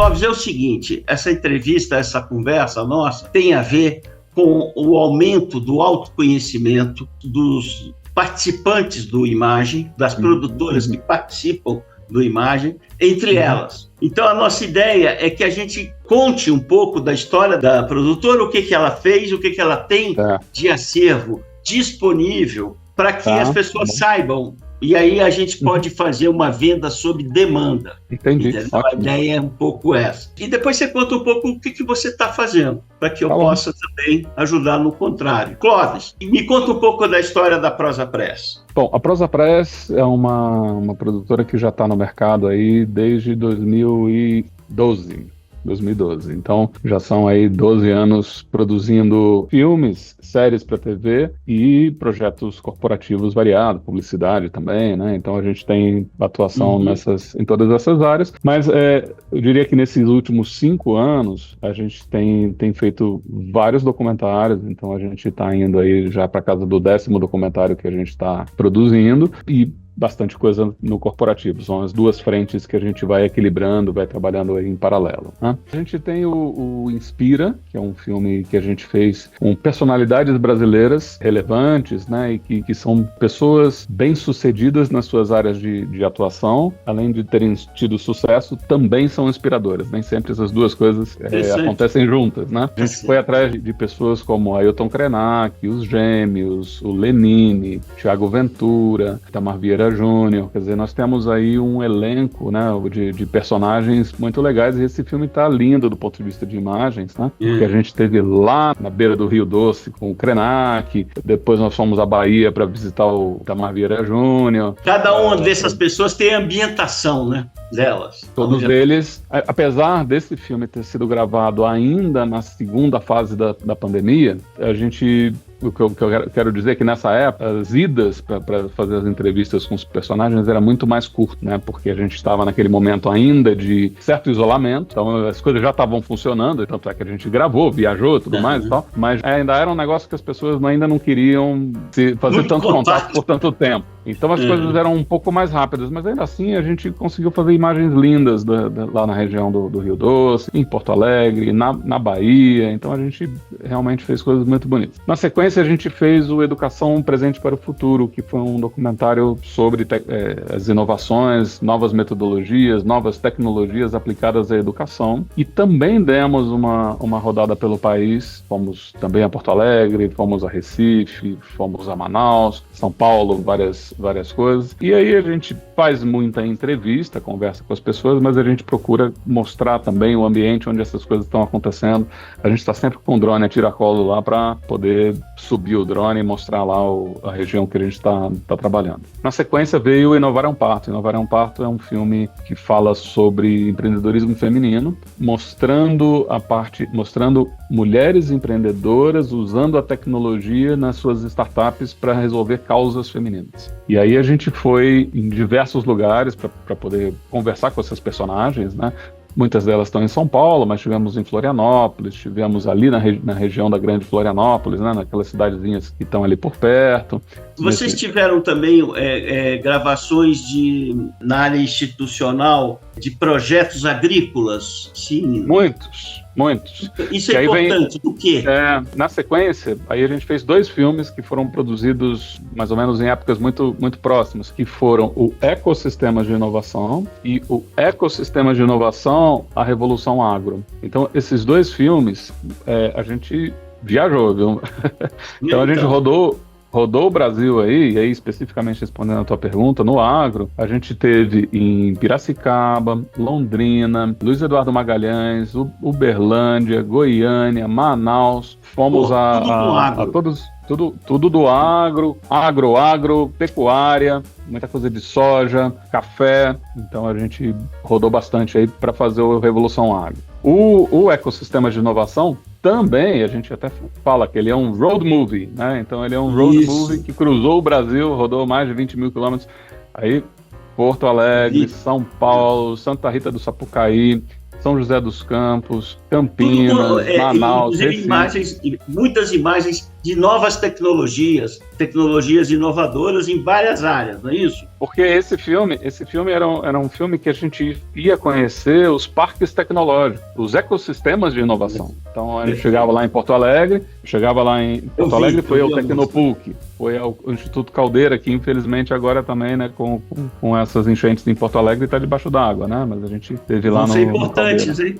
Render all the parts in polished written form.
Clóvis, é o seguinte, essa entrevista, essa conversa nossa tem a ver com o aumento do autoconhecimento dos participantes do Imagem, das produtoras que participam do Imagem, entre elas. Então, a nossa ideia é que a gente conte um pouco da história da produtora, o que ela fez, o que ela tem de acervo disponível para que as pessoas saibam. E aí a gente pode fazer uma venda sob demanda. Entendi. A ideia é um pouco essa. E depois você conta um pouco o que você está fazendo, para que eu possa também ajudar no contrário. Clóvis, me conta um pouco da história da Prosa Press. Bom, a Prosa Press é uma produtora que já está no mercado aí desde 2012. Então, já são aí 12 anos produzindo filmes, séries para TV e projetos corporativos variados, publicidade também, né? Então, a gente tem atuação em todas essas áreas. Mas eu diria que nesses últimos 5 anos, a gente tem feito vários documentários. Então, a gente está indo aí já para casa do 10º documentário que a gente está produzindo e bastante coisa no corporativo. São as duas frentes que a gente vai equilibrando, vai trabalhando aí em paralelo, né? A gente tem o Inspira, que é um filme que a gente fez com personalidades brasileiras relevantes, né? E que são pessoas bem-sucedidas nas suas áreas de atuação, além de terem tido sucesso, também são inspiradoras. Nem sempre essas duas coisas acontecem juntas, né? A gente foi atrás de pessoas como Ailton Krenak, os Gêmeos, o Lenine, Thiago Ventura, Itamar Vieira Júnior. Quer dizer, nós temos aí um elenco, né, de personagens muito legais, e esse filme está lindo do ponto de vista de imagens, né? Porque a gente esteve lá na beira do Rio Doce com o Krenak, depois nós fomos à Bahia para visitar o Itamar Vieira Júnior. Cada uma dessas pessoas tem a ambientação, né, delas. Todos eles, apesar desse filme ter sido gravado ainda na segunda fase da pandemia, o que eu quero dizer é que nessa época, as idas para fazer as entrevistas com os personagens era muito mais curto, né? Porque a gente estava naquele momento ainda de certo isolamento, então as coisas já estavam funcionando, e tanto é que a gente gravou, viajou, tudo mais e tal, mas ainda era um negócio que as pessoas ainda não queriam fazer tanto contato por tanto tempo. Então as coisas eram um pouco mais rápidas, mas ainda assim a gente conseguiu fazer imagens lindas lá na região do Rio Doce, em Porto Alegre, na Bahia. Então a gente realmente fez coisas muito bonitas. Na sequência a gente fez o Educação Presente para o Futuro, que foi um documentário sobre as inovações, novas metodologias, novas tecnologias aplicadas à educação. E também demos uma rodada pelo país. Fomos também a Porto Alegre, fomos a Recife, fomos a Manaus, São Paulo, várias coisas. E aí a gente faz muita entrevista, conversa com as pessoas, mas a gente procura mostrar também o ambiente onde essas coisas estão acontecendo. A gente está sempre com o drone a tiracolo lá para poder subir o drone e mostrar lá a região que a gente está trabalhando. Na sequência veio Inovar é um Parto. Inovar é um Parto é um filme que fala sobre empreendedorismo feminino, mostrando mulheres empreendedoras usando a tecnologia nas suas startups para resolver causas femininas. E aí a gente foi em diversos lugares para poder conversar com essas personagens, né? Muitas delas estão em São Paulo, mas tivemos em Florianópolis, tivemos ali na região da Grande Florianópolis, né, naquelas cidadezinhas que estão ali por perto. Vocês tiveram também gravações na área institucional de projetos agrícolas? Sim. Muitos. Isso é importante, do quê? Na sequência, aí a gente fez 2 filmes que foram produzidos mais ou menos em épocas muito, muito próximas, que foram o Ecossistemas de Inovação e o Ecossistemas de Inovação, a Revolução Agro. Então, esses 2 filmes, a gente viajou, viu? Então, a gente rodou o Brasil aí, e aí especificamente respondendo a tua pergunta, no agro, a gente teve em Piracicaba, Londrina, Luiz Eduardo Magalhães, Uberlândia, Goiânia, Manaus, fomos a todos... Tudo do agro, pecuária, muita coisa de soja, café. Então a gente rodou bastante aí para fazer o Revolução Agro. O Ecossistema de Inovação também, a gente até fala que ele é um road movie, né? Então ele é um road movie que cruzou o Brasil, rodou mais de 20 mil quilômetros. Aí Porto Alegre, São Paulo, Santa Rita do Sapucaí, São José dos Campos, Campinas, Manaus, inclusive muitas imagens de novas tecnologias inovadoras em várias áreas, não é isso? Porque esse filme era um filme que a gente ia conhecer os parques tecnológicos, os ecossistemas de inovação. Então a gente chegava lá em Porto Alegre, foi ao Tecnopuc, foi ao Instituto Caldeira, que infelizmente agora também, né, com essas enchentes em Porto Alegre, está debaixo d'água, né? Mas a gente esteve lá no São importantes, hein?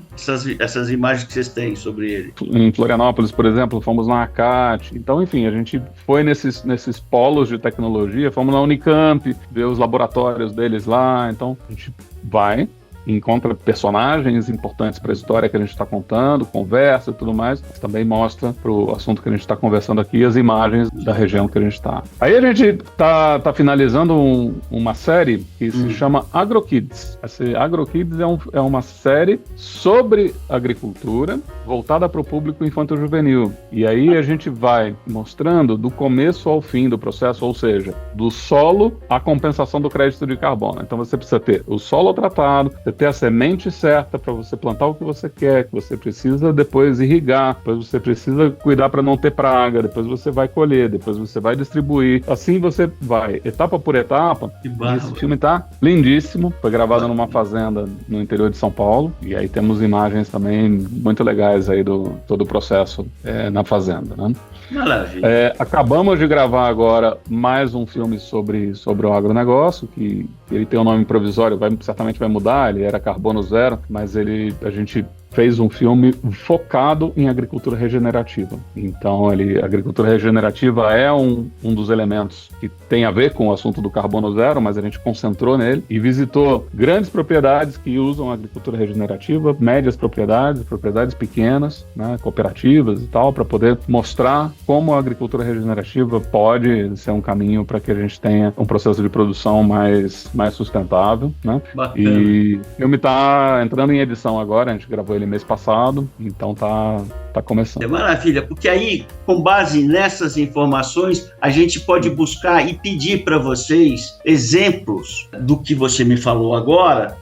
Essas imagens que vocês têm sobre ele. Em Florianópolis, por exemplo, fomos na ACAT. Então, enfim, a gente foi nesses polos de tecnologia, fomos na Unicamp, ver os laboratórios deles lá. Então, a gente vai, encontra personagens importantes para a história que a gente está contando, conversa e tudo mais, mas também mostra para o assunto que a gente está conversando aqui as imagens da região que a gente está. Aí a gente tá finalizando uma série que se chama AgroKids. Essa AgroKids é uma série sobre agricultura voltada para o público infanto-juvenil. E aí a gente vai mostrando do começo ao fim do processo, ou seja, do solo à compensação do crédito de carbono. Então você precisa ter o solo tratado, ter a semente certa para você plantar o que você quer, que você precisa depois irrigar, depois você precisa cuidar para não ter praga, depois você vai colher, depois você vai distribuir. Assim você vai, etapa por etapa. Esse filme tá lindíssimo, foi gravado numa fazenda no interior de São Paulo, e aí temos imagens também muito legais aí do todo o processo na fazenda, né? Maravilha. Acabamos de gravar agora mais um filme sobre o agronegócio, que ele tem um nome provisório, certamente vai mudar, ele era Carbono Zero, mas a gente fez um filme focado em agricultura regenerativa. Então, a agricultura regenerativa é um dos elementos que tem a ver com o assunto do carbono zero, mas a gente concentrou nele e visitou grandes propriedades que usam a agricultura regenerativa, médias propriedades pequenas, né, cooperativas e tal, para poder mostrar como a agricultura regenerativa pode ser um caminho para que a gente tenha um processo de produção mais sustentável, né? Bacana. E o filme está entrando em edição agora, a gente gravou ele mês passado, então tá começando. É maravilha, porque aí, com base nessas informações, a gente pode buscar e pedir para vocês exemplos do que você me falou agora,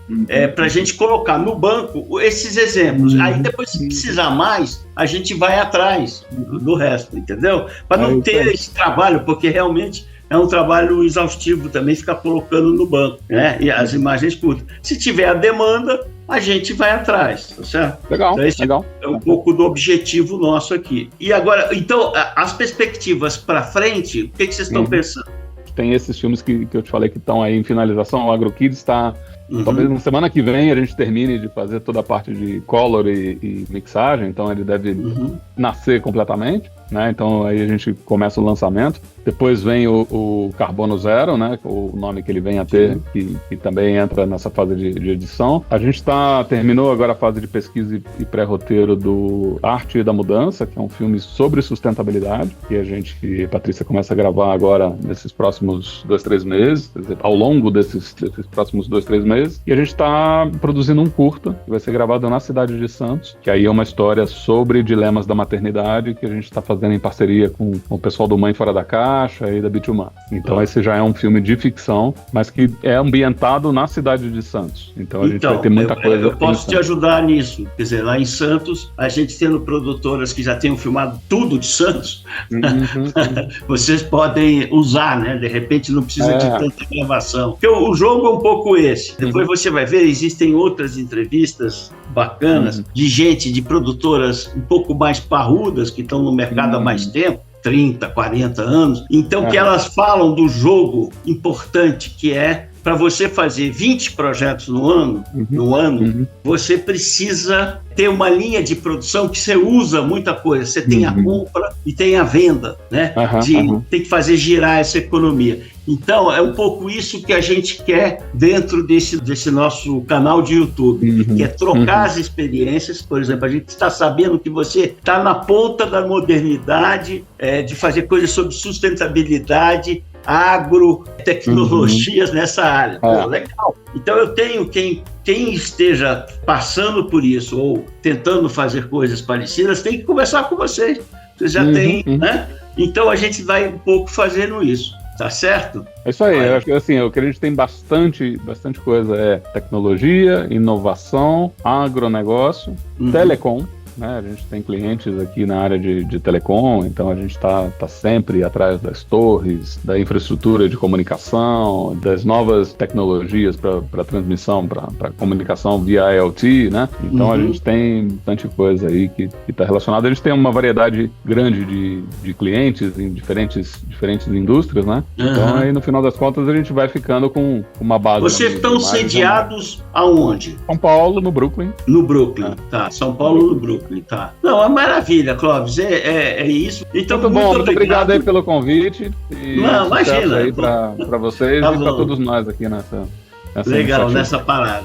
para a gente colocar no banco esses exemplos. Aí depois, se precisar mais, a gente vai atrás do resto, entendeu? Para não ter esse trabalho, porque realmente é um trabalho exaustivo também ficar colocando no banco, né? E as imagens curtas. Se tiver a demanda, a gente vai atrás, tá certo? Legal, então, esse legal. É um pouco do objetivo nosso aqui. E agora, então, as perspectivas para frente, o que vocês estão pensando? Tem esses filmes que eu te falei que estão aí em finalização. O AgroKids está... Talvez na semana que vem a gente termine de fazer toda a parte de color e mixagem, então ele deve nascer completamente, né? Então aí a gente começa o lançamento. Depois vem o Carbono Zero, né? O nome que ele vem a ter, que também entra nessa fase de edição. A gente terminou agora a fase de pesquisa e pré-roteiro do Arte da Mudança, que é um filme sobre sustentabilidade, que a Patrícia começa a gravar agora nesses próximos 2-3 meses, quer dizer, ao longo desses próximos 2-3 meses. E a gente está produzindo um curta, que vai ser gravado na cidade de Santos, que aí é uma história sobre dilemas da maternidade, que a gente está fazendo em parceria com o pessoal do Mãe Fora da Caixa e da Bitumã. Então esse já é um filme de ficção, mas que é ambientado na cidade de Santos. Então a gente vai ter muita coisa. Eu posso te ajudar nisso. Quer dizer, lá em Santos, a gente tendo produtoras que já tenham filmado tudo de Santos, vocês podem usar, né? De repente não precisa de tanta gravação. Porque o jogo é um pouco esse. Depois você vai ver, existem outras entrevistas bacanas de produtoras um pouco mais parrudas, que estão no mercado há mais tempo, 30, 40 anos. Então, que elas falam do jogo importante que é para você fazer 20 projetos no ano, você precisa ter uma linha de produção que você usa muita coisa. Você tem a compra e tem a venda, né? Tem que fazer girar essa economia. Então, é um pouco isso que a gente quer dentro desse nosso canal de YouTube, que é trocar as experiências. Por exemplo, a gente está sabendo que você está na ponta da modernidade, de fazer coisas sobre sustentabilidade, agrotecnologias nessa área. Pô, legal. Então eu tenho quem esteja passando por isso ou tentando fazer coisas parecidas, tem que conversar com vocês. Vocês já têm, né? Então a gente vai um pouco fazendo isso. Tá certo? É isso aí. Eu acho que assim, o que a gente tem bastante coisa é tecnologia, inovação, agronegócio, telecom. né? A gente tem clientes aqui na área de telecom, então a gente está sempre atrás das torres, da infraestrutura de comunicação, das novas tecnologias para transmissão, para comunicação via IoT, né? Então a gente tem bastante coisa aí que está relacionada. A gente tem uma variedade grande de clientes em diferentes indústrias, né? Então aí no final das contas a gente vai ficando com uma base. Vocês estão sediados aonde? São Paulo, no Brooklyn. No Brooklyn, tá. São Paulo, no Brooklyn, tá. Não, é maravilha, Clóvis, é isso. Então, muito bom, muito obrigado aí pelo convite. E não, imagina. Aí para vocês e para todos nós aqui nessa legal, iniciativa. Nessa parada.